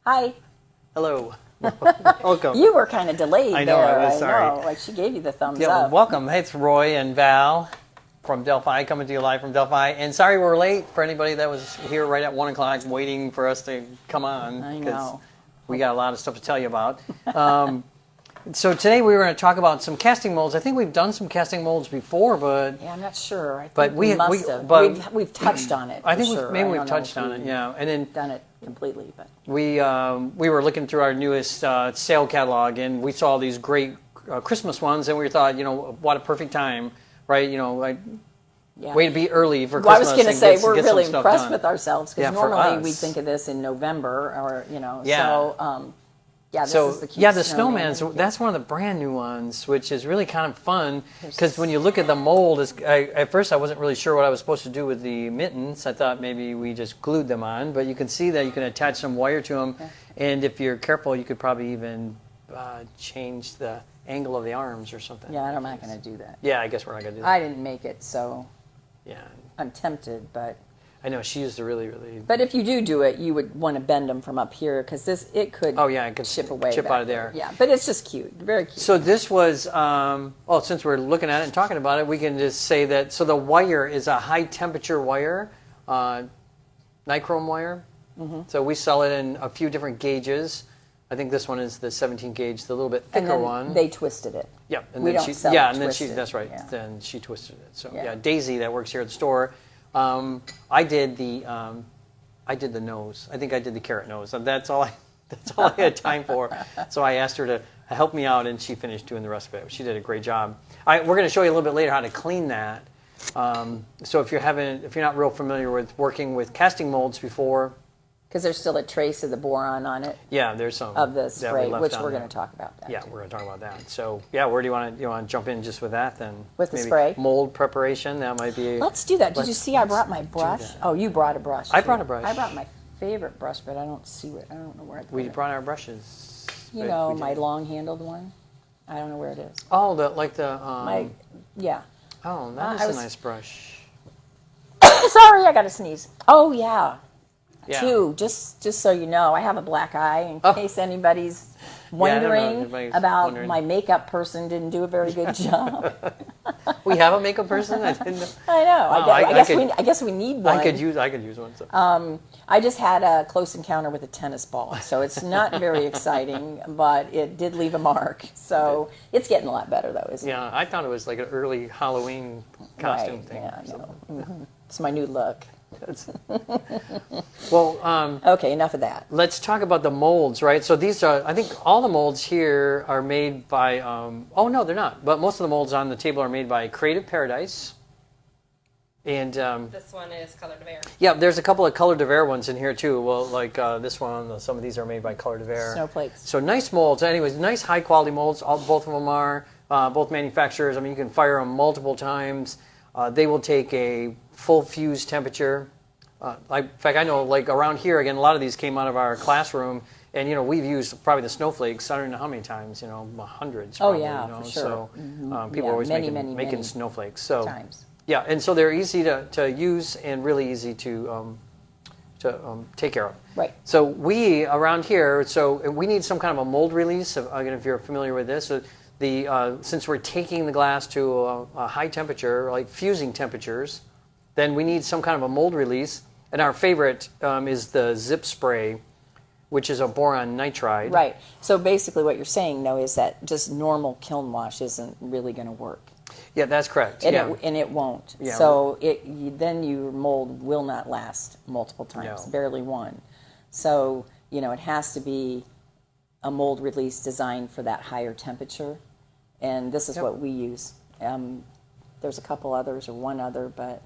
Hi. Hello. Welcome. You were kind of delayed I know, there. I was sorry. Know. Like she gave you the thumbs Yeah, up. welcome. Hey, it's Roy and Val from Delphi, coming to you live from Delphi. And sorry we're late for anybody that was here right at 1 o'clock waiting for us to come on. I know. We got a lot of stuff to tell you about. So today we were going to talk about some casting molds. I think we've done some casting molds before, but Yeah, I'm not sure. I think But we we- must we- have. but- We've touched on it. I for think sure. maybe I we've don't know touched if on it. we've Yeah, and then done it completely, but we were looking through our newest sale catalog, and we saw these great Christmas ones, and we thought, what a perfect time, right? Like yeah. way to be early for Well, I Christmas. was going to and say get we're some really stuff impressed done. with ourselves because Yeah, for normally we us. think of this in November or Yeah. So yeah, this So is the cute yeah, the snowman. snowmans. That's one of the brand new ones, which is really kind of fun because when you look at the mold, at first I wasn't really sure what I was supposed to do with the mittens. I thought maybe we just glued them on, but you can see that you can attach some wire to them, and if you're careful, you could probably even change the angle of the arms or something. Yeah, I'm not going to do that. Yeah, I guess we're not gonna do that. I didn't make it, so Yeah, I'm tempted, but. I know she used to really. But if you do it, you would want to bend them from up here because it could. Oh yeah, it could chip away. chip back out of there. Yeah, but it's just cute, very cute. So this was, since we're looking at it and talking about it, we can just say that, so the wire is a high temperature wire, nichrome wire. Mm-hmm. So we sell it in a few different gauges. I think this one is the 17 gauge, the little bit thicker and then one. They twisted it. Yeah, and we then don't sell yeah, it and then she, twisted. that's right. Yeah. Then she twisted it. So Yeah. yeah, Daisy that works here at the store. I did the nose. I think I did the carrot nose. That's all I had time for. So I asked her to help me out, and she finished doing the rest of it. She did a great job. We're going to show you a little bit later how to clean that. So if you're not real familiar with working with casting molds before, Because there's still a trace of the boron on it yeah, there's some of the that we spray, left which on we're there. going to talk about that. Yeah, too. we're going to talk about that. So yeah, where do you want to jump in just with that then? With the Maybe spray? mold preparation. That might be. Let's do that. Did you see I brought my brush? that. Oh, you brought a brush. I too. brought a brush. I brought my favorite brush, but I don't see it. I don't know where I put We it. brought our brushes. You but know, we my didn't. long-handled one. I don't know where it is. Oh, Yeah. Oh, that is I a was- nice brush. Sorry, I got to sneeze. Oh yeah. Yeah. Two, just so you know, I have a black eye in Oh. case anybody's I don't know if wondering anybody's about wondering. my makeup person didn't do a very good job. We have a makeup person. I didn't know. I know. Wow, I guess we need one. I could use one. So. I just had a close encounter with a tennis ball, so it's not very exciting, but it did leave a mark. So it's getting a lot better though, isn't it? Yeah, I thought it was like an early Halloween costume Right. thing. Yeah, I So know. Mhm. It's my new look. that's- well, Okay, enough of that. let's talk about the molds, right? So these are, I think all the molds here are made by, oh no, they're not. But most of the molds on the table are made by Creative Paradise. And This one is Color de Verre. yeah, there's a couple of Color de Verre ones in here too. Well, like this one, some of these are made by Color de Verre. Snowflakes. So nice molds. Anyways, nice high quality molds. Both of them are, both manufacturers. I mean, you can fire them multiple times. They will take a full fuse temperature. In fact, I know like around here, again, a lot of these came out of our classroom. And, we've used probably the snowflakes, I don't know how many times, hundreds. Oh, Probably, yeah, for sure. So people Yeah, are always many, making many snowflakes. So Times. yeah, and so they're easy to use and really easy to take care of. Right. So we around here, so we need some kind of a mold release. Again, if you're familiar with this, so since we're taking the glass to a high temperature, like fusing temperatures, then we need some kind of a mold release. And our favorite is the Zip Spray, which is a boron nitride. Right. So basically what you're saying, though, is that just normal kiln wash isn't really going to work. Yeah, that's correct. And, yeah. it won't. Yeah. So then your mold will not last multiple times, No. barely one. So, it has to be a mold release designed for that higher temperature. And this is what we use. There's a couple others or one other, but...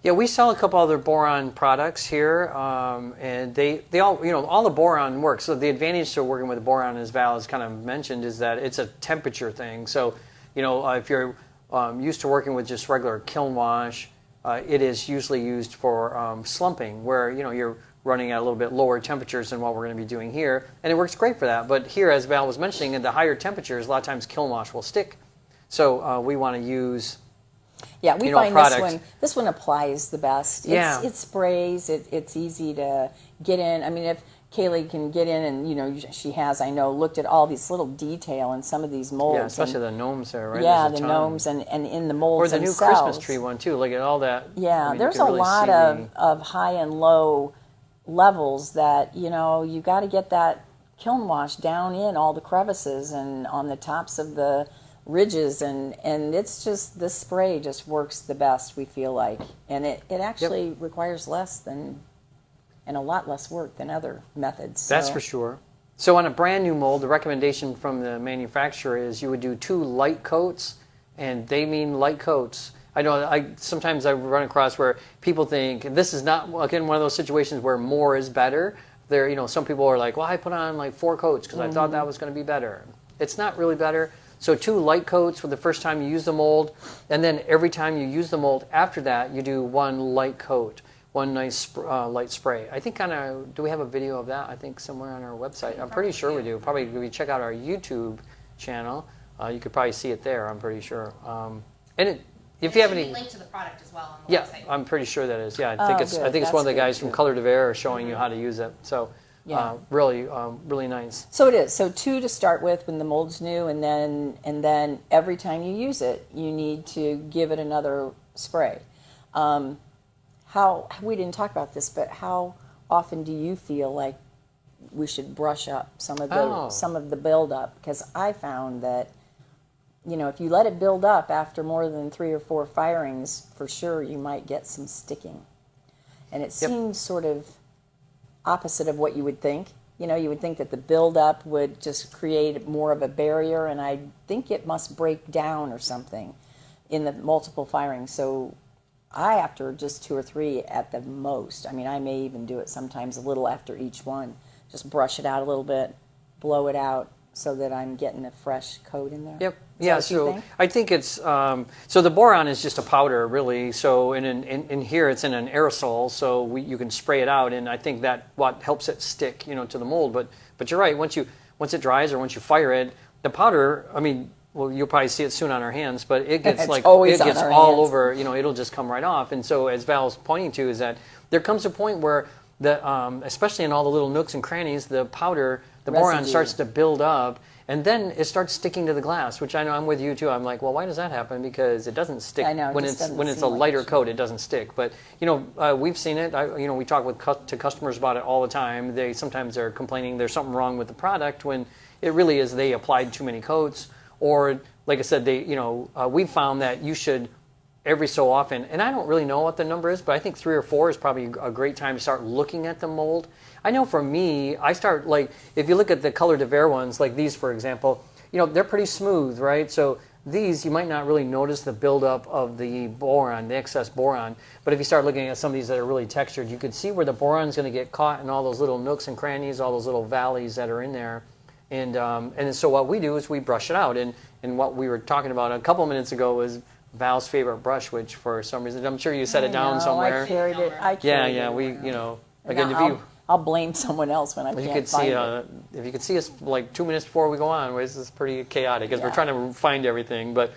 Yeah, we sell a couple other boron products here, and they all, all the boron works. So the advantage to working with boron, as Val has kind of mentioned, is that it's a temperature thing. So, if you're used to working with just regular kiln wash, it is usually used for slumping, where, you're running at a little bit lower temperatures than what we're going to be doing here. And it works great for that. But here, as Val was mentioning, at the higher temperatures, a lot of times kiln wash will stick. So we want to use Yeah, we find this one applies the best. Yeah. It sprays. It's easy to get in. I mean, if Kaylee can get in and, she has, I know, looked at all these little detail in some of these molds. Yeah, especially the gnomes there, right? Yeah, the gnomes and in the molds themselves. Or the themselves. new Christmas tree one, too. Look at all that. Yeah, I mean, there's a really lot of high and low levels that, you got to get that kiln wash down in all the crevices and on the tops of the ridges, and it's just, this spray just works the best, we feel like. And it actually requires less than, and a lot less work than other methods. That's for sure. So on a brand new mold, the recommendation from the manufacturer is you would do 2 light coats, and they mean light coats. I know sometimes I run across where people think, and this is not, again, one of those situations where more is better. There, some people are like, well, I put on like 4 coats because I thought that was going to be better. It's not really better. So 2 light coats for the first time you use the mold, and then every time you use the mold after that, you do 1 light coat, 1 nice light spray. I think do we have a video of that? I think somewhere on our website. I'm pretty sure we do. Probably if you check out our YouTube channel, you could probably see it there, I'm pretty sure. If you have any link to the product as well on the website. I'm pretty sure that is. Yeah, I think it's one of the guys from Color de Verre showing you how to use it. So really nice. So it is. So 2 to start with when the mold's new, and then every time you use it, you need to give it another spray. We didn't talk about this, but how often do you feel like we should brush up some of the buildup? Because I found that, if you let it build up after more than 3 or 4 firings, for sure you might get some sticking. And it seems sort of opposite of what you would think. You would think that the buildup would just create more of a barrier, and I think it must break down or something in the multiple firings. So after just 2 or 3 at the most, I may even do it sometimes a little after each one, just brush it out a little bit, blow it out, so that I'm getting a fresh coat in there. Yep. Yeah, so I think it's, so the boron is just a powder, really. So in here, it's in an aerosol, so you can spray it out, and I think that what helps it stick, to the mold. But you're right, once it dries or once you fire it, the powder, you'll probably see it soon on our hands, but it gets all over, it'll just come right off. And so as Val's pointing to is that there comes a point where especially in all the little nooks and crannies, the powder, the boron starts to build up, and then it starts sticking to the glass, which I know I'm with you too. I'm like, well, why does that happen? Because it doesn't stick. I know, when it's a lighter coat, it doesn't stick. But we've seen it. We talk to customers about it all the time. They sometimes are complaining there's something wrong with the product when it really is they applied too many coats, or like I said, we found that you should every so often, and I don't really know what the number is, but I think 3 or 4 is probably a great time to start looking at the mold. I know for me, I start if you look at the Color de Verre ones, like these for example, they're pretty smooth, right? So these, you might not really notice the buildup of the boron, the excess boron, but if you start looking at some of these that are really textured, you can see where the boron's going to get caught in all those little nooks and crannies, all those little valleys that are in there. And so what we do is we brush it out, and what we were talking about a couple minutes ago was Val's favorite brush, which for some reason, I'm sure you set it down somewhere. I carried it. Again, I'll blame someone else when I can't find it. If you could see us 2 minutes before we go on, this is pretty chaotic because we're trying to find everything. But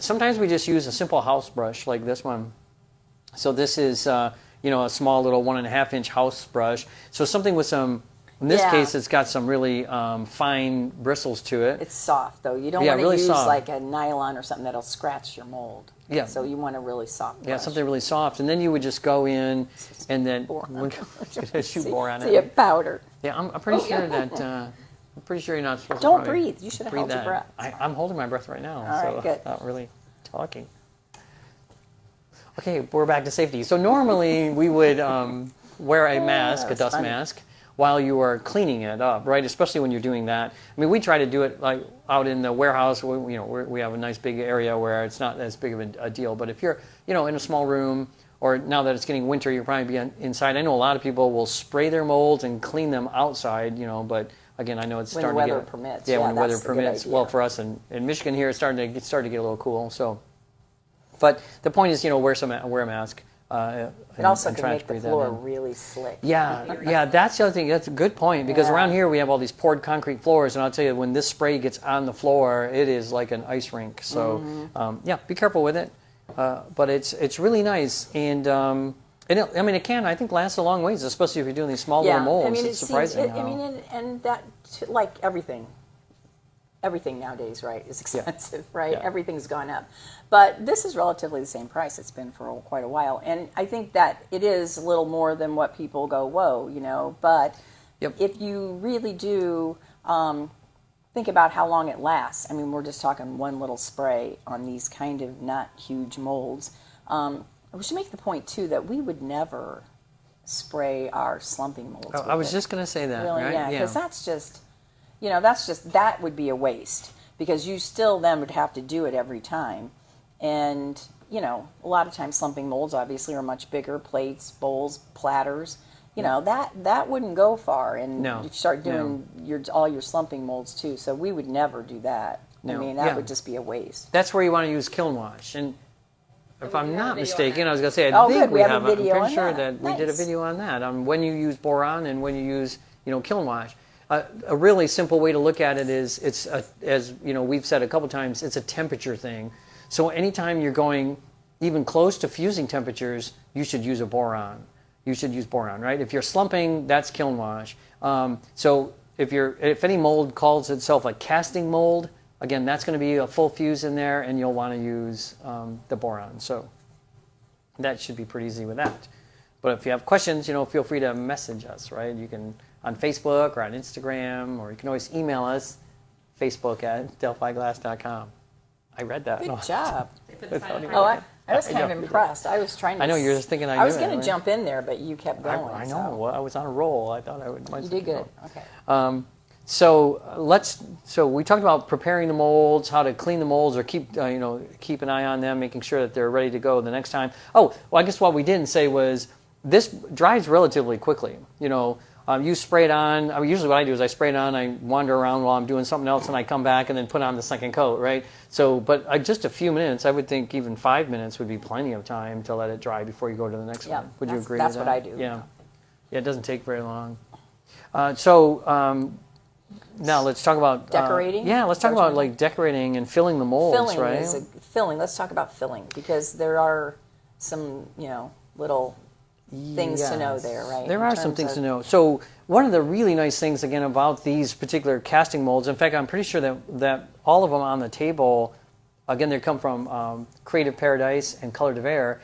sometimes we just use a simple house brush like this one. So this is a small little 1.5-inch house brush. So something with some. In this case, it's got some really fine bristles to it. It's soft, though. You don't want to use like a nylon or something that'll scratch your mold. Yeah. So you want a really soft brush. Yeah, something really soft. And then you would just go in and then shoot boron in it. See a powder. Yeah, I'm pretty sure that I'm pretty sure you're not supposed to. Don't breathe. You should have held your breath. I'm holding my breath right now, All right, good. Not really talking. Okay, we're back to safety. So normally we would wear a mask, a dust mask, while you are cleaning it up, right? Especially when you're doing that. We try to do it out in the warehouse. We have a nice big area where it's not as big of a deal. But if you're, in a small room, or now that it's getting winter, you'll probably be inside. I know a lot of people will spray their molds and clean them outside, but again, I know it's starting to get... When the weather permits. Yeah, when the weather permits. Well, for us in Michigan here, it's starting to get a little cool. So, but the point is, wear a mask. It also can make the floor really slick. Yeah, that's the other thing. That's a good point, because around here we have all these poured concrete floors, and I'll tell you, when this spray gets on the floor, it is like an ice rink. So, be careful with it. But it's really nice, and it can, I think, last a long ways, especially if you're doing these small little molds. I mean, it's surprising. and that, like everything nowadays, right, is expensive, right? Yeah. Everything's gone up. But this is relatively the same price. It's been for quite a while. And I think that it is a little more than what people go, whoa, But if you really do think about how long it lasts, I mean, we're just talking one little spray on these kind of not huge molds. We should make the point, too, that we would never spray our slumping molds. I was just going to say that, really, right? Yeah, because that's just... that would be a waste, because you still then would have to do it every time. And, a lot of times slumping molds obviously are much bigger, plates, bowls, platters. That wouldn't go far. And you start doing all your slumping molds too. So we would never do that. No. I mean, that would just be a waste. That's where you want to use kiln wash. And if I'm not mistaken, I was going to say, good. we have a video I'm on pretty sure that. we did a video on that, on when you use boron and when you use, kiln wash. A really simple way to look at it is, as we've said a couple times, it's a temperature thing. So anytime you're going even close to fusing temperatures, you should use a boron. You should use boron, right? If you're slumping, that's kiln wash. So if any mold calls itself a casting mold, again, that's going to be a full fuse in there, and you'll want to use the boron. So that should be pretty easy with that. But if you have questions, feel free to message us, right? You can on Facebook or on Instagram, or you can always email us, facebook@delphiglass.com. I read that. Good job. I was kind of know. impressed. I was trying to... I know, you're just thinking I knew was it, going to right? jump in there, but you kept going. I know. Well, I was on a roll. I thought I would. You did good. Okay. So we talked about preparing the molds, how to clean the molds, or keep an eye on them, making sure that they're ready to go the next time. Oh, well, I guess what we didn't say was this dries relatively quickly. You spray it on. Usually what I do is I spray it on, I wander around while I'm doing something else, and I come back and then put on the second coat, right? So, but just a few minutes, I would think even 5 minutes would be plenty of time to let it dry before you go to the next one. Would you agree with that? That's what I do. Yeah, it doesn't take very long. Now let's talk about decorating. Let's talk about like decorating and filling the molds, right? Filling. Let's talk about filling, because there are some little things to know there, right? There are some things to know. So one of the really nice things, again, about these particular casting molds, in fact, I'm pretty sure that all of them on the table, again, they come from Creative Paradise and Color de Verre.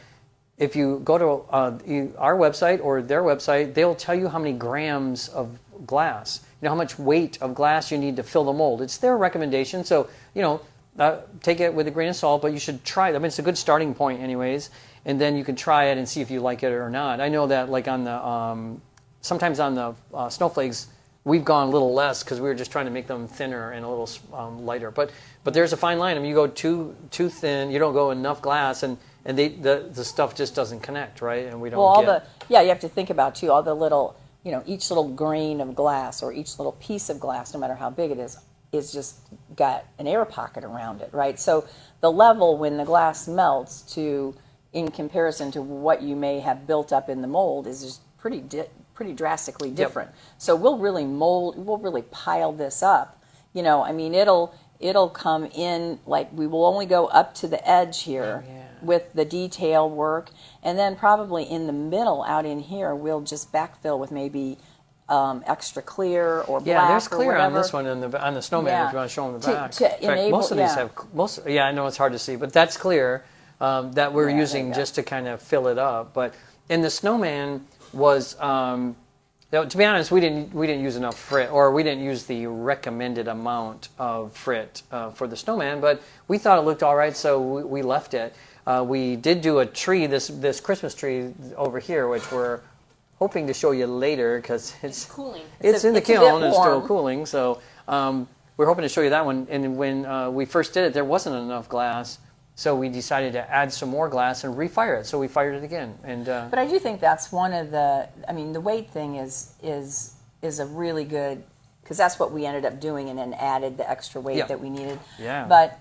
If you go to our website or their website, they'll tell you how many grams of glass, how much weight of glass you need to fill the mold. It's their recommendation, so, take it with a grain of salt, but you should try it. I mean, it's a good starting point anyways, and then you can try it and see if you like it or not. I know that like on the, sometimes on the snowflakes, we've gone a little less because we were just trying to make them thinner and a little lighter. But there's a fine line. I mean, you go too thin, you don't go enough glass, and the stuff just doesn't connect, right? And we don't you have to think about too, all the little, each little grain of glass or each little piece of glass, no matter how big it is just got an air pocket around it, right? So the level when the glass melts in comparison to what you may have built up in the mold is just pretty drastically different. Yep. So we'll really pile this up. I mean, it'll come in, like we will only go up to the edge here with the detail work, and then probably in the middle out in here we'll just backfill with maybe extra clear or black. Yeah, there's clear or on this one on the snowman if you want to show them the back. To enable, most of these have I know it's hard to see, but that's clear that we're using just to kind of fill it up. But in the snowman was to be honest, we didn't use enough frit, or we didn't use the recommended amount of frit for the snowman, but we thought it looked all right, so we left it. We did do a tree, this Christmas tree over here, which we're hoping to show you later because it's cooling. It's in the kiln and it's still cooling. So we're hoping to show you that one. And when we first did it, there wasn't enough glass, so we decided to add some more glass and refire it. So we fired it again. And but I do think that's one of the. I mean, the weight thing is a really good, because that's what we ended up doing, and then added the extra weight that we needed. Yeah. But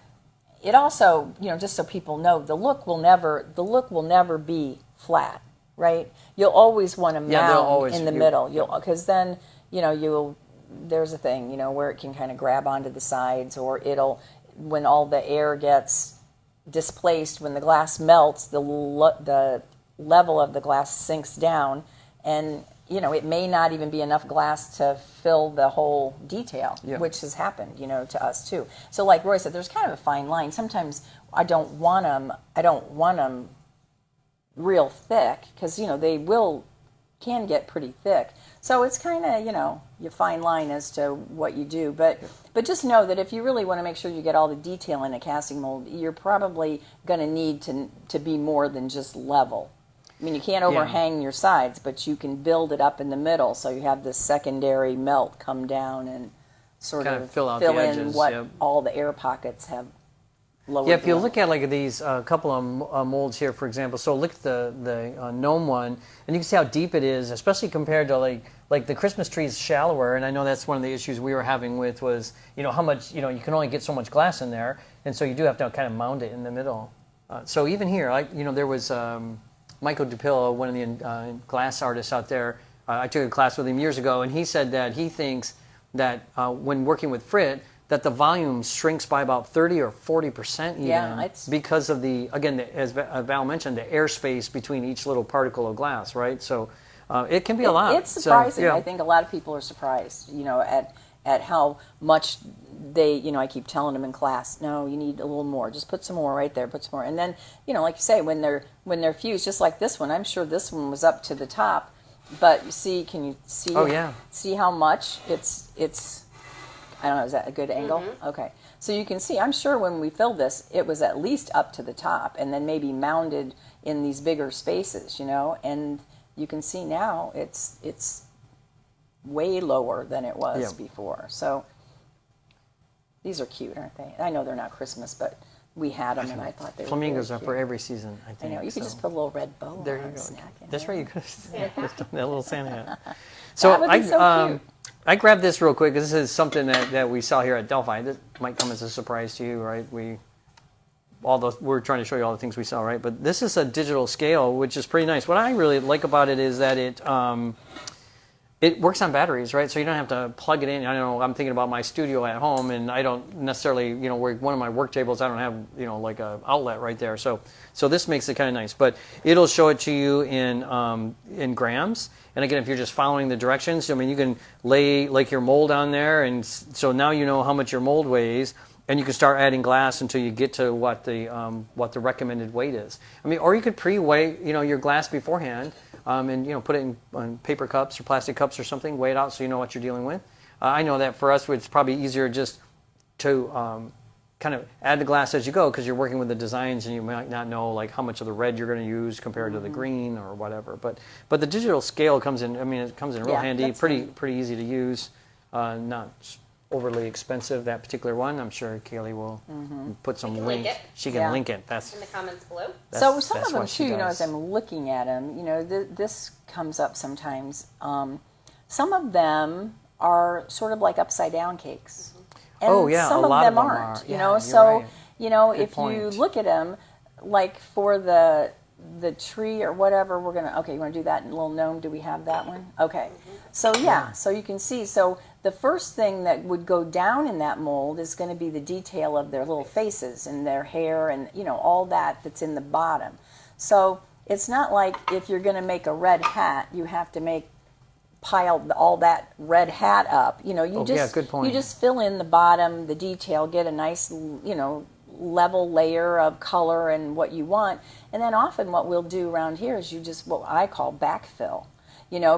it also, just so people know, the look will never be flat. Right, you'll always want to mount in the middle. Because then there's a thing where it can kind of grab onto the sides, or when all the air gets displaced when the glass melts. The level of the glass sinks down, and it may not even be enough glass to fill the whole detail, which has happened, to us too. So, like Roy said, there's kind of a fine line. Sometimes I don't want them real thick because they can get pretty thick. So it's kind of your fine line as to what you do. But just know that if you really want to make sure you get all the detail in a casting mold, you're probably going to need to be more than just level. I mean, you can't overhang your sides, but you can build it up in the middle so you have this secondary melt come down and sort kind of fill out fill the in edges, what all the air pockets have lowered. Yeah, if you down. look at like these couple of molds here, for example, so look at the gnome one, and you can see how deep it is, especially compared to like the Christmas tree is shallower, and I know that's one of the issues we were having with was, how much, you can only get so much glass in there, and so you do have to kind of mount it in the middle. So even here, there was Michael DuPillo, one of the glass artists out there. I took a class with him years ago, and he said that he thinks that when working with frit, that the volume shrinks by about 30 or 40% even, because of as Val mentioned, the airspace between each little particle of glass, right? So it can be a lot. It's surprising. So, I think a lot of people are surprised, at how much they, I keep telling them in class, no, you need a little more. Just put some more right there, put some more. And then, like you say, when they're fused, just like this one, I'm sure this one was up to the top, but you see, can you see? Oh, yeah. See how much it's, I don't know, is that a good angle? Mm-hmm. Okay. So you can see, I'm sure when we filled this, it was at least up to the top and then maybe mounded in these bigger spaces, and you can see now it's way lower than it was before. So these are cute, aren't they? I know they're not Christmas, but we had them, and I thought they were flamingos really are for every season, I think. I know. You could just put a little red bow there on you a go. snack. That's right. You could have done that little Santa hat. So that would be so cute. I grabbed this real quick because this is something that we saw here at Delphi. This might come as a surprise to you, right? We're trying to show you all the things we saw, right? But this is a digital scale, which is pretty nice. What I really like about it is that it works on batteries, right? So you don't have to plug it in. I know I'm thinking about my studio at home, and I don't necessarily, where one of my work tables, I don't have, like a outlet right there. So this makes it kind of nice. But it'll show it to you in grams. And again, if you're just following the directions, you can lay like your mold on there, and so now you know how much your mold weighs, and you can start adding glass until you get to what the recommended weight is. Or you could pre-weigh, your glass beforehand. And put it in paper cups or plastic cups or something, weigh it out so you know what you're dealing with. I know that for us, it's probably easier just to kind of add the glass as you go because you're working with the designs and you might not know like how much of the red you're going to use compared to the green or whatever. But the digital scale comes in. It comes in real handy, pretty easy to use, not overly expensive. That particular one, I'm sure Kaylee will put some link. She can link it. That's in the comments below. So some of them too, as I'm looking at them, this comes up sometimes. Some of them are sort of like upside down cakes. And some a lot of them are. aren't. So right. if you look at them, like for the tree or whatever, we're gonna you want to do that little gnome? Do we have that one? Okay. So so you can see. So the first thing that would go down in that mold is going to be the detail of their little faces and their hair and all that's in the bottom. So it's not like if you're going to make a red hat, you have to pile all that red hat up. Good point. You just fill in the bottom, the detail, get a nice level layer of color and what you want, and then often what we'll do around here is you just what I call backfill,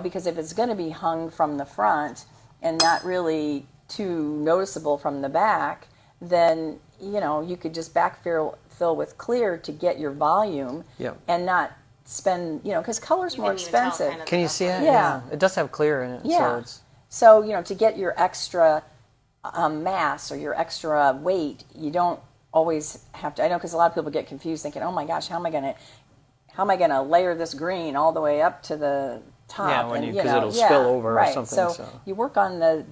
because if it's going to be hung from the front and not really too noticeable from the back, then you could just backfill with clear to get your volume and not spend because color's more expensive. Can you see it? Yeah. It does have clear in it. Yeah. So to get your extra mass or your extra weight, you don't always have to. I know because a lot of people get confused thinking, oh my gosh, how am I gonna layer this green all the way up to the top? Yeah, because it'll spill over or something. So you work on the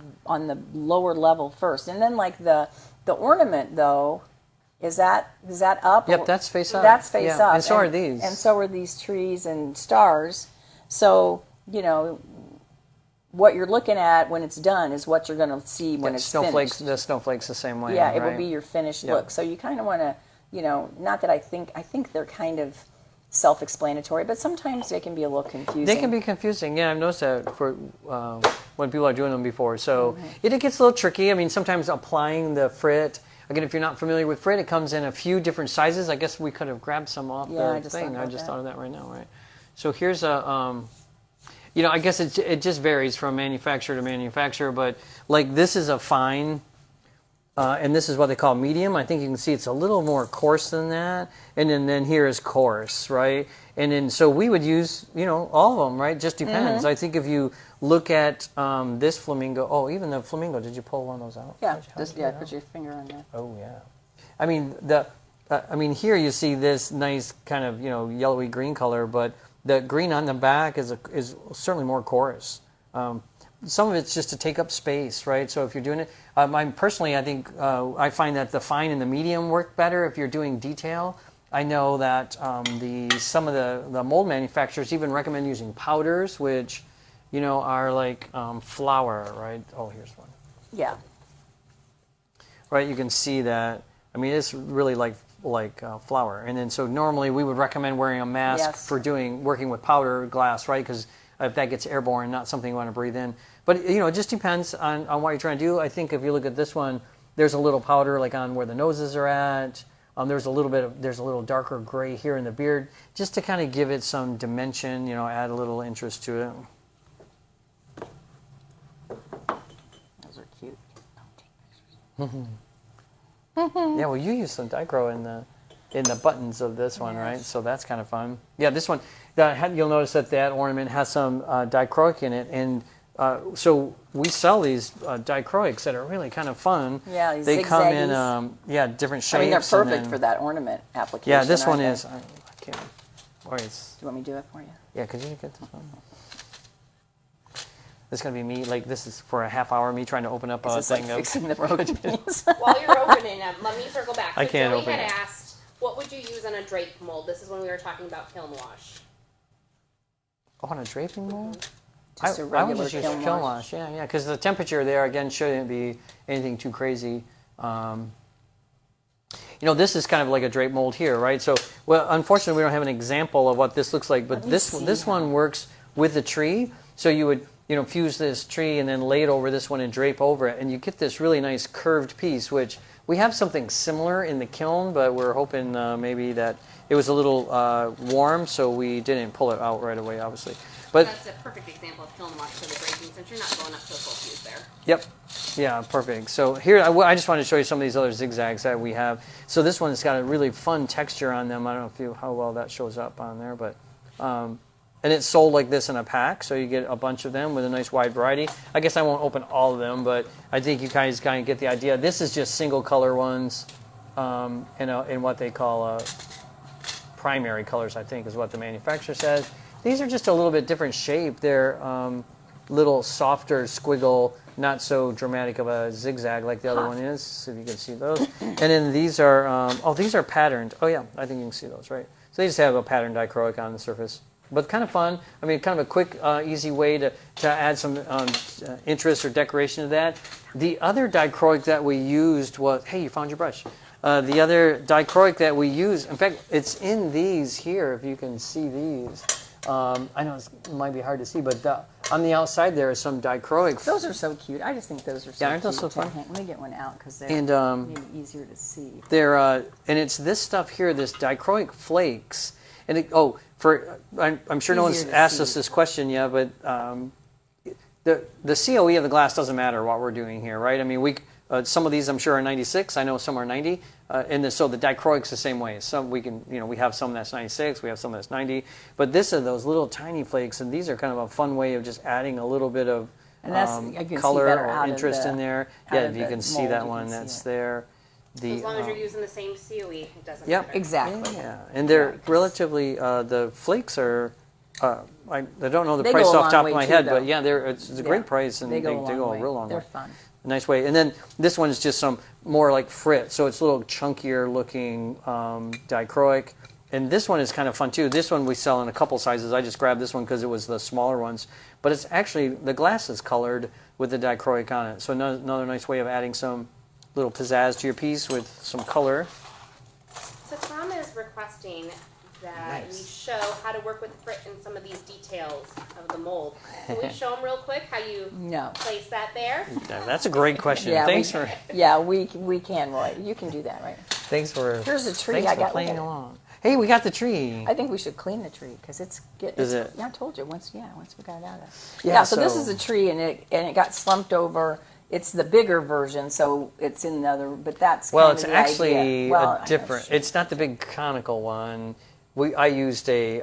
lower level first, and then like the ornament though, is that up? Yep, that's face up. That's face up, and so are these. And so are these trees and stars. So what you're looking at when it's done is what you're going to see when it's finished. The snowflakes the same way. Yeah, right? it will be your finished look. So you kind of want to not that I think they're kind of self-explanatory, but sometimes they can be a little confusing. They can be confusing. Yeah, I've noticed that for when people are doing them before. So it gets a little tricky. I mean, sometimes applying the frit. Again, if you're not familiar with frit, it comes in a few different sizes. I guess we could have grabbed some off the thing. I just thought of that right now, right? So here's a, I guess it just varies from manufacturer to manufacturer, but like this is a fine, and this is what they call medium. I think you can see it's a little more coarse than that. And then here is coarse, right? And then so we would use, all of them, right? Just depends. I think if you look at this flamingo, even the flamingo, did you pull one of those out? Yeah, put your finger on there. Oh yeah. I mean here you see this nice kind of yellowy green color, but the green on the back is certainly more coarse. Some of it's just to take up space, right? So if you're doing it, I think I find that the fine and the medium work better if you're doing detail. I know that some of the mold manufacturers even recommend using powders, which are like flour, right? Oh, here's one. Yeah. Right, you can see that. I mean, it's really like flour. And then so normally we would recommend wearing a mask for working with powder glass, right? Because if that gets airborne, not something you want to breathe in. But it just depends on what you're trying to do. I think if you look at this one, there's a little powder like on where the noses are at. There's a little darker gray here in the beard, just to kind of give it some dimension. Add a little interest to it. Those are cute. Yeah, well, you use some dichro in the buttons of this one, right? So that's kind of fun. Yeah, this one, you'll notice that ornament has some dichroic in it, and so we sell these dichroics that are really kind of fun. Yeah, they come in different shapes. I mean, they're perfect for that ornament application. Yeah, this one is. I can't. Or it's. Do you want me to do it for you? Yeah, could you get this one? This is going to be me, like this is for a half hour, me trying to open up a thing like of... fixing the broken beans. While you're opening them, let me circle back. So I can't Joey open had it. asked, what would you use on a drape mold? This is when we were talking about kiln wash. Oh, on a draping mold? Just a I would regular just use kiln kiln wash. wash. Yeah, because the temperature there, again, shouldn't be anything too crazy. This is kind of like a drape mold here, right? So, well, unfortunately, we don't have an example of what this looks like, but this one works with the tree. So you would, fuse this tree and then lay it over this one and drape over it, and you get this really nice curved piece, which we have something similar in the kiln, but we're hoping maybe that it was a little warm, so we didn't pull it out right away, obviously. But that's a perfect example of kiln wash for the draping, since you're not going up to a full fuse there. Yep. Yeah, perfect. So here, I just wanted to show you some of these other zigzags that we have. So this one's got a really fun texture on them. I don't know how well that shows up on there, but and it's sold like this in a pack, so you get a bunch of them with a nice wide variety. I guess I won't open all of them, but I think you guys kind of get the idea. This is just single color ones in what they call primary colors, I think is what the manufacturer says. These are just a little bit different shape. They're little softer squiggle, not so dramatic of a zigzag like the other one is, so if you can see those. And then these are, these are patterned. Oh yeah, I think you can see those, right? So they just have a patterned dichroic on the surface. But kind of fun. I mean, kind of a quick, easy way to add some interest or decoration to that. The other dichroic that we used was, hey, you found your brush. The other dichroic that we used, in fact, it's in these here, if you can see these. I know it might be hard to see, but on the outside there is some dichroic. Those are so cute. I just think those are so cute. Yeah, aren't those so fun? Let me get one out because they're maybe easier to see. They're and it's this stuff here, this dichroic flakes. And I'm sure no one's asked us this question yet, but the COE of the glass doesn't matter what we're doing here, right? I mean, some of these I'm sure are 96. I know some are 90, so the dichroic's the same way. Some we have some that's 96, we have some that's 90, but this are those little tiny flakes, and these are kind of a fun way of just adding a little bit of color or interest in there. Yeah, if you can see that one, that's there. As long as you're using the same COE, it doesn't Yep, matter. Exactly. Yeah, and they're relatively, the flakes are, I don't know the They price go a off long top of way my too, head, though. but yeah, it's a great price, and they go a real long way. They're fun. A nice way. And then this one is just some more like frit, so it's a little chunkier looking dichroic. And this one is kind of fun too. This one we sell in a couple sizes. I just grabbed this one because it was the smaller ones. But it's actually, the glass is colored with the dichroic on it. So another nice way of adding some little pizzazz to your piece with some color. suggesting that we show how to work with frit in some of these details of the mold. Can we show them real quick how you place that there? That's a great question. Thanks for. Yeah, we can, Roy. You can do that, right? Thanks for. Here's a tree. Thanks I for got playing along. Hey, we got the tree. I think we should clean the tree because it's Is it? Yeah, I told you once we got it out of there. Yeah, so this is a tree and it got slumped over. It's the bigger version, so it's in the other. But that's well, kind it's of the actually idea. Well, a different. It's not the big conical one. I used a.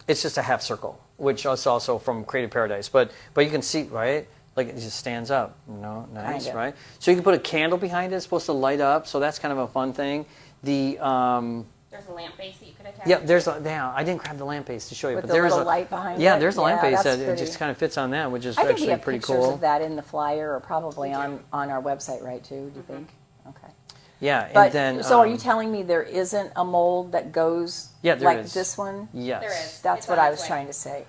It's just a half circle, which is also from Creative Paradise. But you can see, right? Like it just stands up. Nice, Kinda. right? So you can put a candle behind it. It's supposed to light up. So that's kind of a fun thing. There's a lamp base that you could attach. Yeah, I didn't grab the lamp base to show you, with but the there's little a light behind it. Yeah, there's a lamp base that's that it pretty. just kind of fits on that, which is I think we actually have pretty pictures cool. of that in the flyer, or probably on our website, right? Too? Do you think? Okay. Yeah, But and then so, are you telling me there isn't a mold that goes Yeah, there like is. this one? Yes. There is. That's It's what on I its was way. trying to say.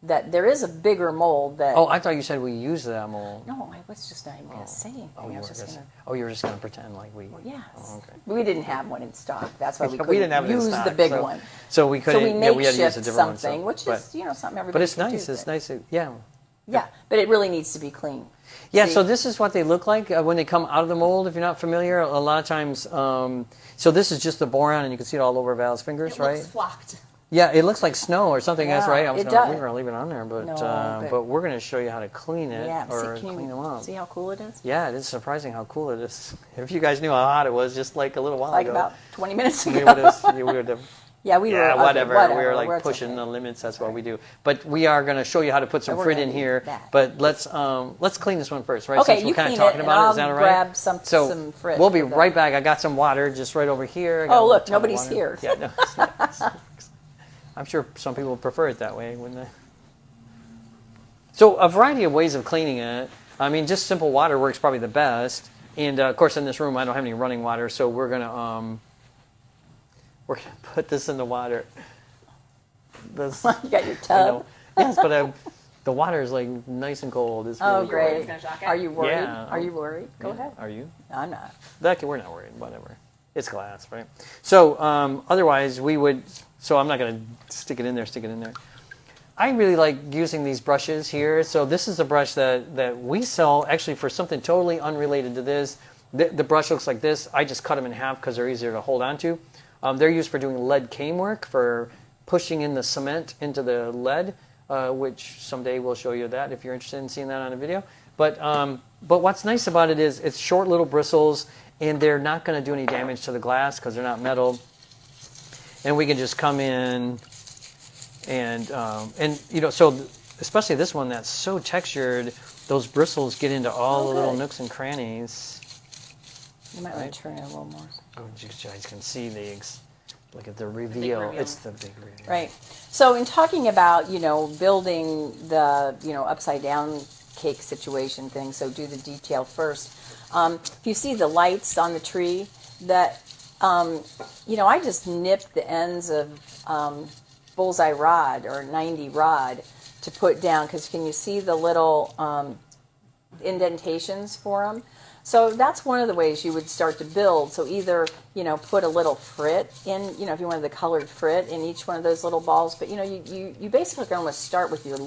That there is a bigger mold that. Oh, I thought you said we use that mold. No, I was just not even going to say anything. Oh, I you was were just just, going to. you were just going to pretend like we. Yes. Oh, okay. We didn't have one in stock. That's why we couldn't We didn't have it in use stock, the big so- one. So we couldn't. So we yeah, we had to use a makeshift different one. something, So, which but, is something everybody. but it's can do, nice. It's but- nice. Yeah. Yeah, but it really needs to be clean. Yeah, See? so this is what they look like when they come out of the mold. If you're not familiar, a lot of times. So this is just the boron, and you can see it all over Val's fingers, It right? looks flocked. Yeah, it looks like snow or something. That's Yeah, right. it We does. were going to leave it on there, but No, but we're going to show you how to clean it Yeah, or see, clean them up. see how cool it is? Yeah, it is surprising how cool it is. If you guys knew how hot it was just like a little while Like ago, about 20 minutes we ago. would have. Yeah, we were. Yeah, okay, whatever. We were like it's pushing okay. the limits. That's what we do. But we are going to show you how to put some But we're frit gonna in do here. that. But let's clean this one first, right? Okay, Since we're you kind clean of talking it, about and it. Is that I'll all right? grab some frit we'll be for the- right back. I got some water just right over here. I got Oh, a look, ton of nobody's water. here. Yeah, no, I'm sure some people prefer it that way, wouldn't they? So a variety of ways of cleaning it. I mean, just simple water works probably the best. And of course, in this room, I don't have any running water, so we're gonna put this in the water. This, You got your you tub. know, yes, but the water is like nice and cold. It's Oh, really great. It's gonna shock it. Are you worried? Yeah. Are you worried? Go Yeah. ahead. Are you? I'm not. We're not worried. Whatever. It's glass, right? So otherwise, we would. So I'm not going to stick it in there. Stick it in there. I really like using these brushes here. So this is a brush that we sell actually for something totally unrelated to this. The brush looks like this. I just cut them in half because they're easier to hold on to. They're used for doing lead cane work, for pushing in the cement into the lead, which someday we'll show you that if you're interested in seeing that on a video. But what's nice about it is it's short little bristles, and they're not going to do any damage to the glass because they're not metal. And we can just come in and you know, so especially this one that's so textured, those bristles get into all the little good. nooks and crannies. You might want to turn it a little more. Oh, you guys can see look at the reveal. reveal. It's the big reveal. Right. So in talking about, building the, upside down cake situation thing, so do the detail first. If you see the lights on the tree, that, I just nipped the ends of bullseye rod or 90 rod to put down, because can you see the little indentations for them? So that's one of the ways you would start to build. So either, put a little frit in, if you wanted the colored frit in each one of those little balls, but you basically can almost start with your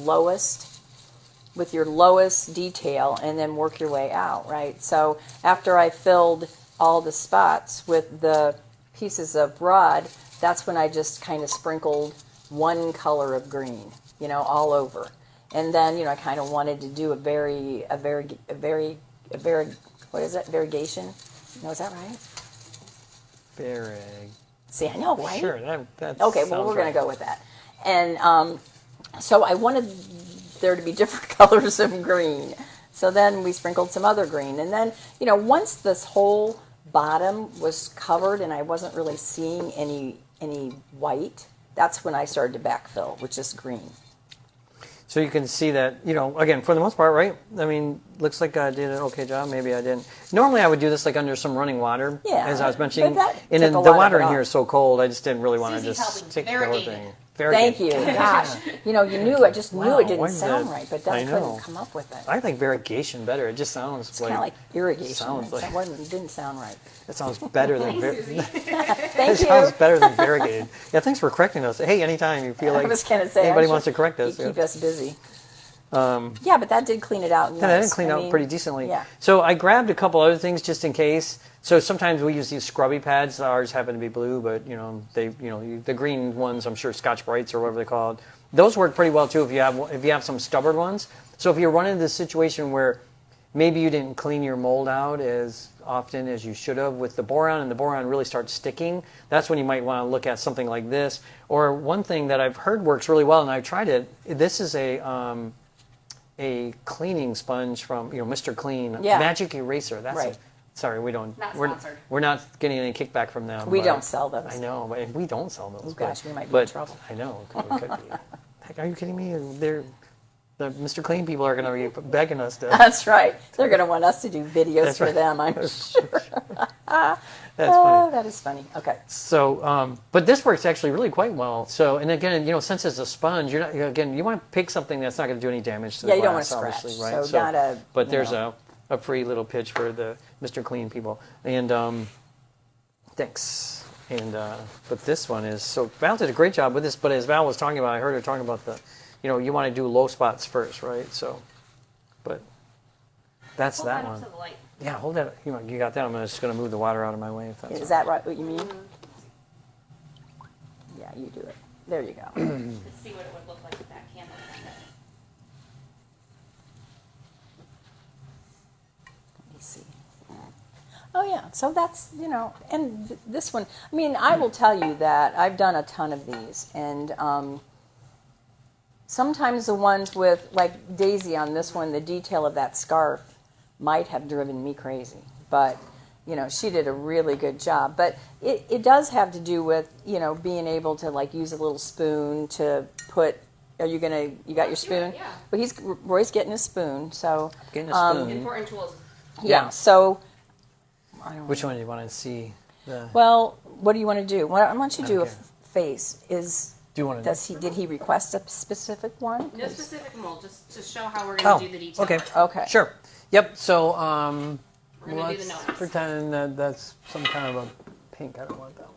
lowest detail and then work your way out, right? So after I filled all the spots with the pieces of rod, that's when I just kind of sprinkled one color of green, all over. And then, I kind of wanted to do a very, what is it? Variegation? No, is that right? Very. See, I know, right? Sure. That's Okay, well, we're going to go with that. And so I wanted there to be different colors of green. So then we sprinkled some other green. And then, once this whole bottom was covered and I wasn't really seeing any white, that's when I started to backfill, which is green. So you can see that, again, for the most part, right? I mean, looks like I did an okay job. Maybe I didn't. Normally I would do this like under some running water, Yeah, as I was mentioning. but that And then took the a lot of water it in here off. is so cold, I just didn't really want to Susie's just helping. stick the whole Variegated. thing. Thank you. Gosh, you knew I just knew it didn't when sound did- right, but then I couldn't come up with it. I like variegation better. It just sounds It's kind of like irrigation. Sounds like It didn't sound right. it sounds better than Thank it you. sounds better than variegated. Yeah, thanks for correcting us. Hey, anytime you feel like I was going to say, anybody wants to correct us, keep us busy. Yeah, but that did clean it out. Nice. yeah, that did clean out pretty decently. Yeah. So I grabbed a couple other things just in case. So sometimes we use these scrubby pads. Ours happen to be blue, but the green ones, I'm sure Scotch Brights or whatever they call it. Those work pretty well too if you have some stubborn ones. So if you're running this situation where maybe you didn't clean your mold out as often as you should have with the boron, and the boron really starts sticking, that's when you might want to look at something like this. Or one thing that I've heard works really well, and I've tried it. This is a cleaning sponge from Mr. Clean, Magic Eraser. That's right. it. Sorry, we don't. Not sponsored. We're not getting any kickback from them. We don't sell those. I know, but we don't sell those. Oh gosh, we might be in trouble. I know, we could be. Heck, are you kidding me? The Mr. Clean people are going to be begging us to. That's right. They're going to want us to do videos That's for right. them, I'm sure. That's Oh, funny. that is funny. Okay. So, but this works actually really quite well. So, and again, since it's a sponge, you're not again. You want to pick something that's not going to do any damage to the Yeah, you don't want glass, to scratch. obviously, right? So not a. But there's a free little pitch for the Mr. Clean people. And thanks. And but this one is so Val did a great job with this. But as Val was talking about, I heard her talking about you want to do low spots first, right? So, but that's Hold that up one. to the light. Yeah, hold that. You got that. I'm just going to move the water out of my way. If that's Is that right? What you mean? Yeah, you do it. There you go. Let's see what it would look like with that candle. Let me see. Oh yeah, so that's and this one. I mean, I will tell you that I've done a ton of these, and sometimes the ones with like Daisy on this one, the detail of that scarf might have driven me crazy, but she did a really good job. But it does have to do with being able to like use a little spoon to put. You got your spoon? Yeah. But Roy's getting a spoon, so Getting a spoon. Important tools. yeah. So Which one do you want to see? well, what do you want to do? Why don't you do Okay. a face? Do you want to? Did he request a specific one? No specific mold, just to show how we're going to do the detail. okay. Okay. Sure. Yep. So We're going to do the let's notes. pretend that that's some kind of a pink. I don't want that one.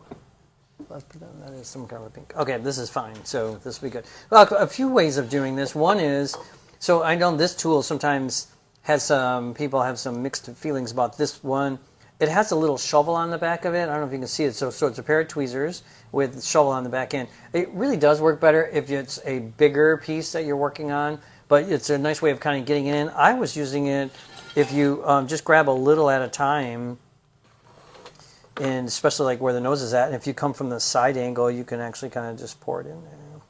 Let's pretend that is some kind of a pink. Okay, this is fine. So this will be good. Well, a few ways of doing this. One is, so I know this tool sometimes has people have some mixed feelings about this one. It has a little shovel on the back of it. I don't know if you can see it. So it's a pair of tweezers with a shovel on the back end. It really does work better if it's a bigger piece that you're working on, but it's a nice way of kind of getting it in. I was using it if you just grab a little at a time, and especially like where the nose is at, and if you come from the side angle, you can actually kind of just pour it in there.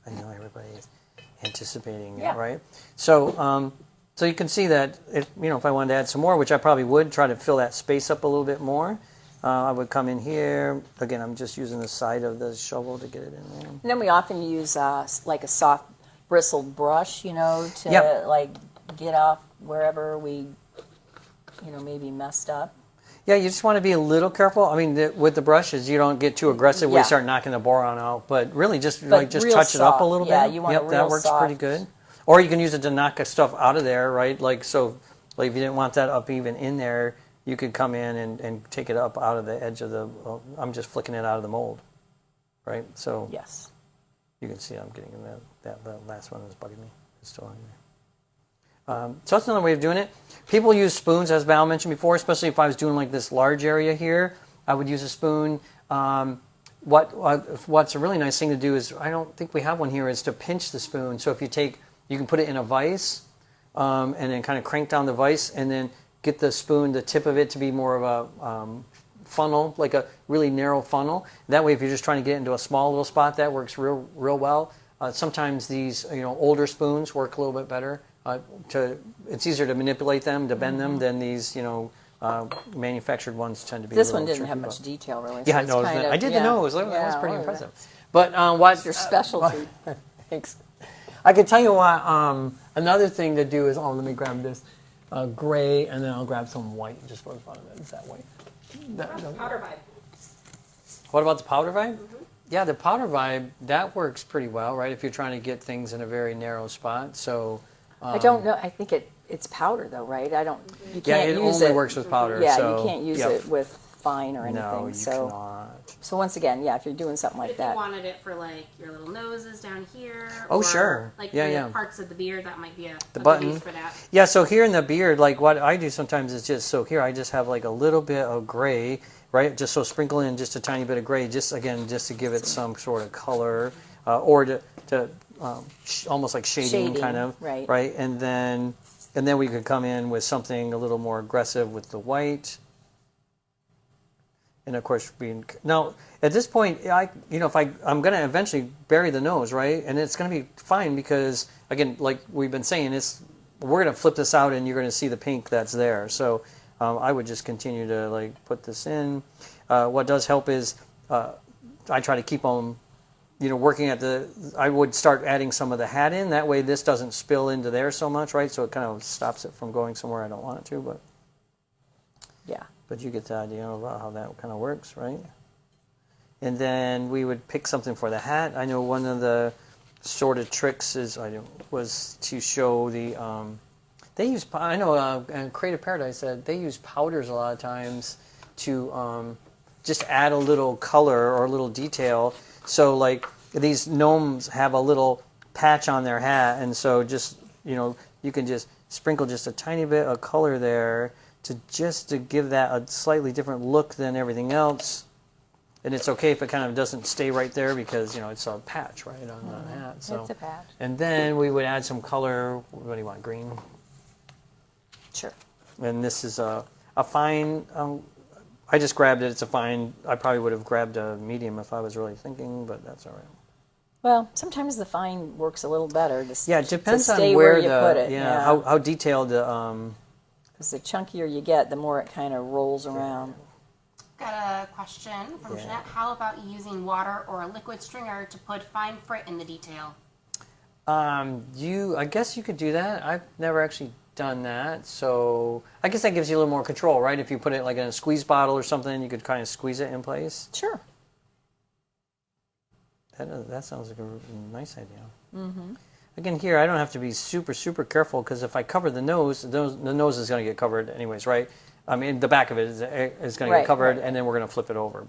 I know everybody's anticipating it, right? So, so you can see that if I wanted to add some more, which I probably would, try to fill that space up a little bit more. I would come in here. Again, I'm just using the side of the shovel to get it in there. And then we often use like a soft bristled brush, to Yep. like get off wherever we, maybe messed up. Yeah, you just want to be a little careful. I mean, with the brushes, you don't get too aggressive where Yeah. you start knocking the boron out. But really, just But just real touch it up a soft. little Yeah, bit. you want yep, a that real works soft. pretty good. Or you can use it to knock stuff out of there, right? Like so, like if you didn't want that up even in there, you could come in and take it up out of the edge of the. Well, I'm just flicking it out of the mold, right? So Yes. you can see I'm getting in that last one is bugging me. It's still on there. So that's another way of doing it. People use spoons, as Val mentioned before, especially if I was doing like this large area here. I would use a spoon. What's a really nice thing to do is, I don't think we have one here, is to pinch the spoon. So if you can put it in a vise and then kind of crank down the vise and then get the spoon, the tip of it to be more of a funnel, like a really narrow funnel. That way, if you're just trying to get into a small little spot, that works real well. Sometimes these older spoons work a little bit better. It's easier to manipulate them, to bend them, than these manufactured ones tend to be. This a one little didn't have tricky much detail, really. Yeah, so it's no, kind of, I did the nose. That was pretty well, impressive. But what's your specialty? Thanks. I can tell you what. Another thing to do is, let me grab this gray, and then I'll grab some white just for fun of it. Is that white? Powder vibe. What about the powder vibe? Yeah, the powder vibe, that works pretty well, right? If you're trying to get things in a very narrow spot. So I don't know. I think it's powder though, right? I don't. You yeah, can't it use only it. works with powder. Yeah, so, you can't use yep. it with fine or anything. No, you so, cannot. so once again, yeah, if you're doing something But like if that, you wanted it for like your little noses down here. Oh, or sure. Like Yeah, the yeah. parts of the beard, that might be a good button. use for that. Yeah, so here in the beard, like what I do sometimes is just, so here I just have like a little bit of gray, right? Just so sprinkle in just a tiny bit of gray, just again, just to give it some sort of color, or to almost like shading kind of, right? And then we could come in with something a little more aggressive with the white. And of course, now at this point, if I'm going to eventually bury the nose, right? And it's going to be fine because, again, like we've been saying, we're going to flip this out and you're going to see the pink that's there. So I would just continue to like put this in. What does help is I try to keep them, working at I would start adding some of the hat in. That way this doesn't spill into there so much, right? So it kind of stops it from going somewhere I don't want it to, but yeah. But you get the idea about how that kind of works, right? And then we would pick something for the hat. I know one of the sort of tricks was to show the. And Creative Paradise said they use powders a lot of times to just add a little color or a little detail. So like these gnomes have a little patch on their hat, and so just you can just sprinkle just a tiny bit of color there. To give that a slightly different look than everything else. And it's okay if it kind of doesn't stay right there because, it's a patch, right, on the hat. So. It's a patch. And then we would add some color. What do you want, green? Sure. And this is a fine, I just grabbed it. It's a fine. I probably would have grabbed a medium if I was really thinking, but that's all right. Well, sometimes the fine works a little better. It depends on stay where you put it. how detailed the... Because the chunkier you get, the more it kind of rolls around. Got a question from Jeanette. How about using water or a liquid stringer to put fine frit in the detail? I guess you could do that. I've never actually done that, so I guess that gives you a little more control, right? If you put it like in a squeeze bottle or something, you could kind of squeeze it in place. Sure. That sounds like a nice idea. Mm-hmm. Again, here, I don't have to be super, super careful because if I cover the nose is going to get covered anyways, right? I mean, the back of it is going to get covered, and then we're going to flip it over.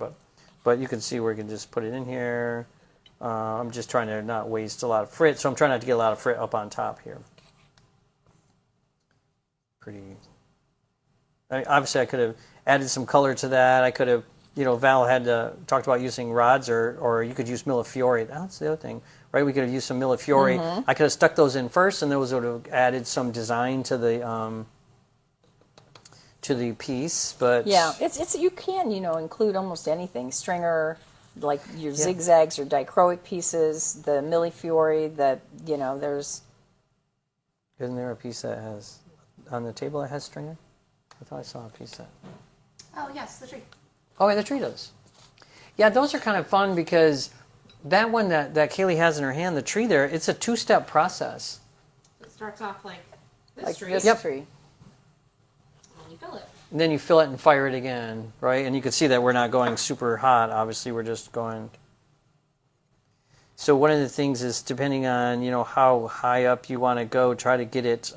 But you can see where you can just put it in here. I'm just trying to not waste a lot of frit, so I'm trying not to get a lot of frit up on top here. Obviously, I could have added some color to that. I could have, Val had talked about using rods, or you could use millefiori. That's the other thing. Right, we could have used some millefiori. I could have stuck those in first, and those would have added some design to the piece. But yeah, it's you can include almost anything, stringer, like your zigzags or dichroic pieces, the millefiori. There's. Isn't there a piece that has on the table that has stringer? I thought I saw a piece that. Oh yes, the tree. Oh, yeah, the tree does. Yeah, those are kind of fun because. That one that Kaylee has in her hand, the tree there, it's a two-step process. It starts off like this like tree. this tree. And then you fill it. And then you fill it and fire it again, right? And you can see that we're not going super hot. Obviously, we're just going... So one of the things is, depending on, how high up you want to go, try to get it...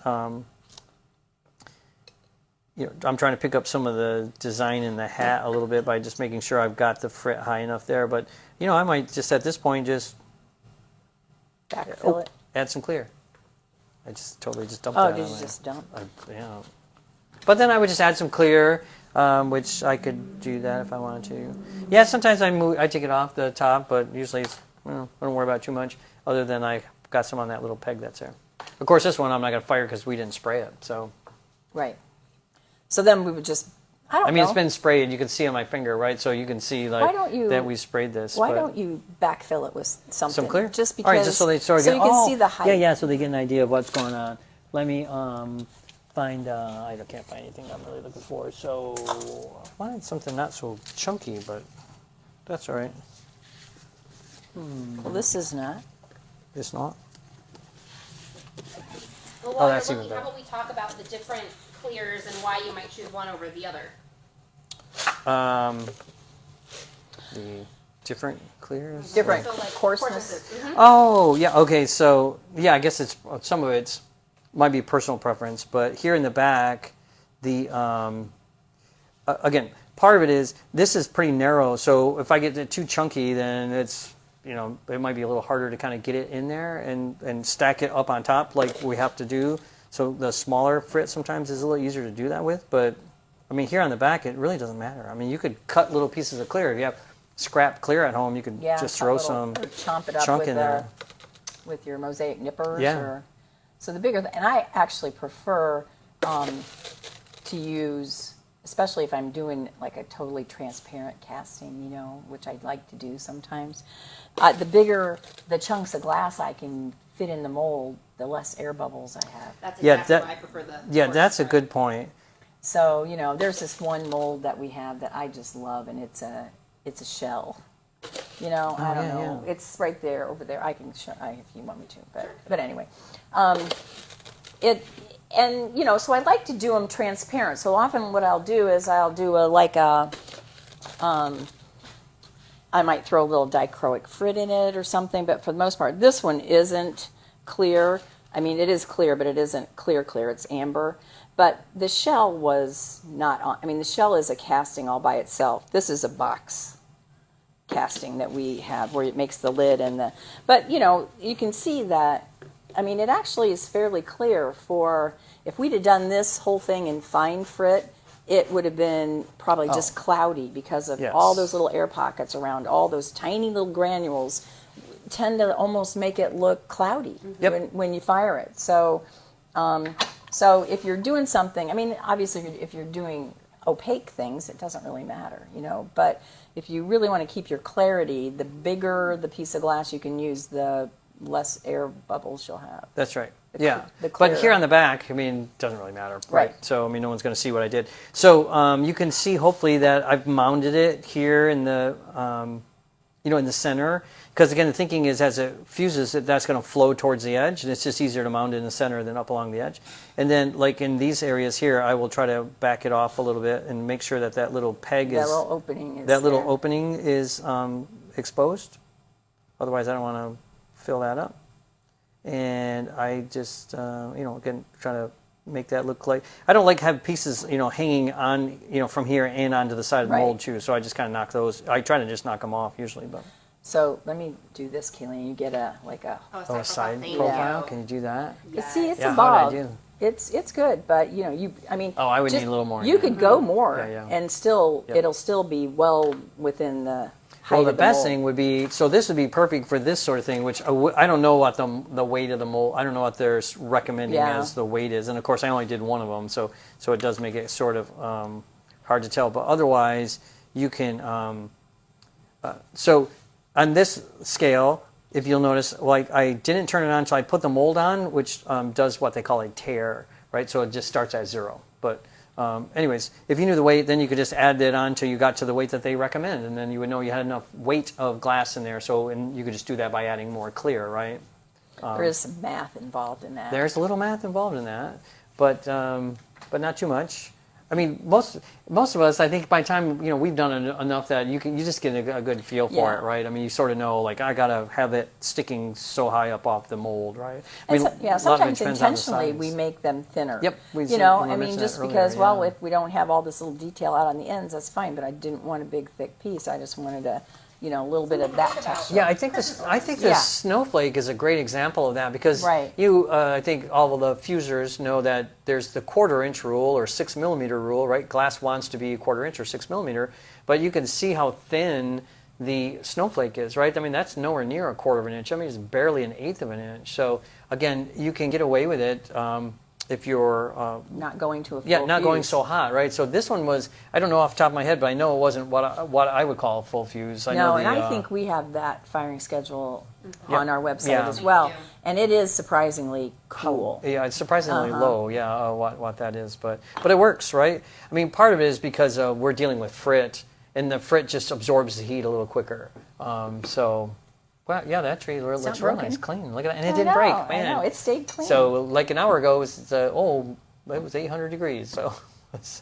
I'm trying to pick up some of the design in the hat a little bit by just making sure I've got the frit high enough there. But, I might just at this point just backfill it. Add some clear. I just totally just dumped that. Oh, did you just dump? But then I would just add some clear, which I could do that if I wanted to. Yeah, sometimes I take it off the top, but usually it's, I don't worry about it too much, other than I got some on that little peg that's there. Of course, this one I'm not going to fire because we didn't spray it. So. Right. So then we would just, I mean, it's been sprayed. You can see on my finger, right? So you can see that we sprayed this. Why don't you backfill it with something? Some clear? Just because. All right, just so they sort of you can see the height. Yeah, so they get an idea of what's going on. Let me find, I can't find anything I'm really looking for. So I wanted something not so chunky, but that's all right. Well, this is not. It's not? Well, while that's you're even looking, better. how about we talk about the different clears and why you might choose one over the other? The different clears? Different So, like, coarseness. Oh, yeah, okay, so, yeah, I guess it's, some of it's, might be personal preference, but here in the back, the, again, part of it is, this is pretty narrow, so if I get it too chunky, then it's, it might be a little harder to kind of get it in there and stack it up on top like we have to do. So the smaller frit sometimes is a little easier to do that with, but, I mean, here on the back, it really doesn't matter. I mean, you could cut little pieces of clear. If you have scrap clear at home, you could just throw some or chomp it up chunk with in there. With your mosaic nippers. Yeah. So the bigger, and I actually prefer to use, especially if I'm doing like a totally transparent casting, which I'd like to do sometimes. The bigger the chunks of glass I can fit in the mold, the less air bubbles I have. That's exactly why I prefer the. Yeah, that's a good point. So there's this one mold that we have that I just love, and it's a shell. I don't know. Yeah. It's right there, over there. I can show if you want me to, but anyway, so I like to do them transparent. So often what I'll do is I'll do I might throw a little dichroic frit in it or something, but for the most part, this one isn't clear. I mean, it is clear, but it isn't clear. It's amber. But the shell was not on. I mean, the shell is a casting all by itself. This is a box casting that we have where it makes the lid and the. But you can see that. I mean, it actually is fairly clear. For if we'd have done this whole thing in fine frit, it would have been probably just cloudy because of all those little air pockets around all those tiny little granules tend to almost make it look cloudy when you fire it. So if you're doing something, I mean, obviously if you're doing opaque things, it doesn't really matter, but if you really want to keep your clarity, the bigger the piece of glass you can use, the less air bubbles you'll have. That's right. The But here on the back, I mean, it doesn't really matter. Right. So, I mean, no one's going to see what I did. So you can see, hopefully, that I've mounted it here in the, in the center. Because, again, the thinking is as it fuses, that's going to flow towards the edge. And it's just easier to mount it in the center than up along the edge. And then, like in these areas here, I will try to back it off a little bit and make sure that little peg that little opening is little opening is exposed. Otherwise, I don't want to fill that up. And I just, again, try to make that look like, I don't like have pieces, hanging on, from here and onto the side of the mold too. So I just kind of knock those. I try to just knock them off usually, but. So let me do this, Keelan. You get a side profile. Can you do that? Yes. See, it's a bog. How'd I do? It's good, but I mean. Oh, I would need a little more. You could go more, and still, Yep. it'll still be well within the. Well, the best thing would be, so this would be perfect for this sort of thing, which I don't know what the weight of the mold, I don't know what they're recommending as the weight is. And of course, I only did one of them, so it does make it sort of hard to tell. But otherwise, you can, so on this scale, if you'll notice, like I didn't turn it on until I put the mold on, which does what they call a tear, right? So it just starts at 0. But anyways, if you knew the weight, then you could just add that on until you got to the weight that they recommend, and then you would know you had enough weight of glass in there. So, and you could just do that by adding more clear, right? There is some math involved in that. There's a little math involved in that, but not too much. I mean, most of us, I think by the time we've done enough that you just get a good feel for it, right? I mean, you sort of know, like, I gotta have it sticking so high up off the mold, right? I mean, sometimes intentionally we make them thinner. Yep. I mean, just because if we don't have all this little detail out on the ends, that's fine. But I didn't want a big thick piece. I just wanted a a little bit of that texture. Yeah, I think this snowflake is a great example of that because right. I think all of the fusers know that there's the 1/4 inch rule or 6 millimeter rule, right? Glass wants to be 1/4 inch or 6 millimeter, but you can see how thin the snowflake is, right? I mean, that's nowhere near 1/4 inch. I mean, it's barely 1/8 of an inch. So again, you can get away with it. If you're not going to a full not fuse. going so hot, right? So this one was, I don't know off the top of my head, but I know it wasn't what I would call a full fuse. I think we have that firing schedule on our website as well, and it is surprisingly cool. Yeah, it's surprisingly low. Yeah, what that is, but it works, right? I mean, part of it is because we're dealing with frit, and the frit just absorbs the heat a little quicker. Well, yeah, that tree looks real nice, clean. Look at that, and it didn't break, man. I know, it stayed clean. So, like an hour ago, it was 800 degrees. So, It's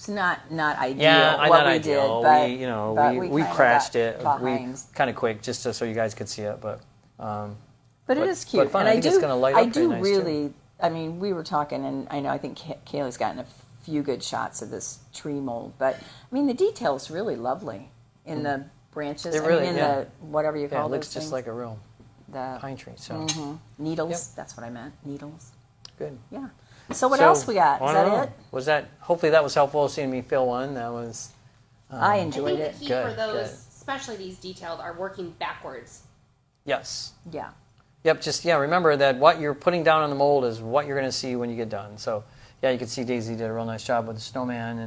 not ideal. Yeah, what not we ideal. did, but We kinda crashed got it. behind. Kind of quick, just so you guys could see it. But it is cute. But fun. And I think it's going to light up I pretty do nice, really. I mean, we were talking, and I think Kaylee's gotten a few good shots of this tree mold. But I mean, the detail is really lovely in the branches. It really, I mean, in yeah. the whatever you call it looks those just things. like a real The pine tree. So needles. Yep. That's what I meant. Needles. good. Yeah. So what else we got? I Is don't that know. it? Was that? Hopefully that was helpful. Seeing me fill one. That was. I I enjoyed think it. the key Good, for those, good. especially these detailed, are working backwards. Yes. Yeah. Yep. Just remember that what you're putting down on the mold is what you're going to see when you get done. So yeah, you can see Daisy did a real nice job with the snowman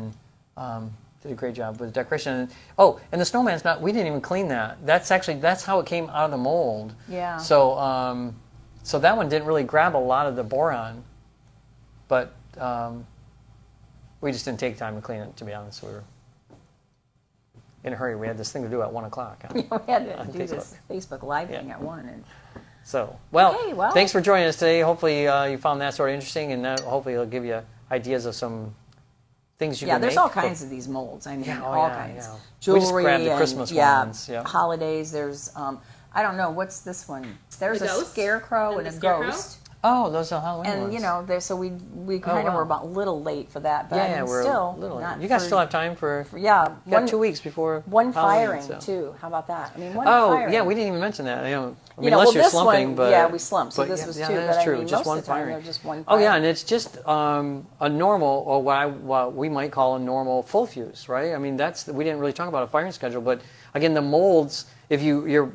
and did a great job with the decoration. Oh, and the snowman's not. We didn't even clean that. That's how it came out of the mold. Yeah. So so that one didn't really grab a lot of the boron, but we just didn't take time to clean it. To be honest, we were in a hurry. We had this thing to do at 1 o'clock. We had to On do this Facebook Live thing at 1. And So, Okay, well. thanks for joining us today. Hopefully you found that sort of interesting, and hopefully it'll give you ideas of some things you can make. there's all kinds of these molds. I mean, all kinds. yeah. We Jewelry just grabbed the and, Christmas ones. Yeah. holidays. There's, I don't know, what's this one? There's The a ghost? scarecrow And and the a scarecrow? ghost. Oh, those are Halloween And, ones. so we kind of wow. were about a little late for that. But I mean, we're still, a little. not You guys for- still have time for. Yeah. You got 2 weeks before. One Halloween, firing, so. too. How about that? I mean, one Oh, firing. yeah, we didn't even mention that. I mean, well, unless you're this slumping, one, but we slumped, so but this was two. that's But true. I mean, Just most one of the time, firing. they're just one Oh yeah, firing. and it's just a normal, or what we might call a normal full fuse, right? I mean, we didn't really talk about a firing schedule, but again, the molds. If you're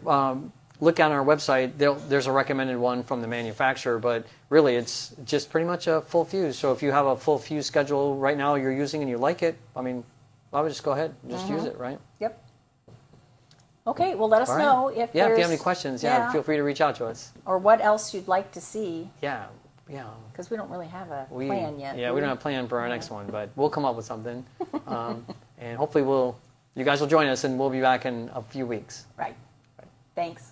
look on our website, there's a recommended one from the manufacturer, but really, it's just pretty much a full fuse. So if you have a full fuse schedule right now you're using and you like it, I mean, I would just go ahead and just use it, right? Yep. Okay, well, let us All right. know if if there's... you have any questions, feel free to reach out to us. Or what else you'd like to see, Yeah. because we don't really have a plan yet. Yeah, do we don't have a plan for our next one, but we'll come up with something. And hopefully you guys will join us, and we'll be back in a few weeks. Right. Thanks.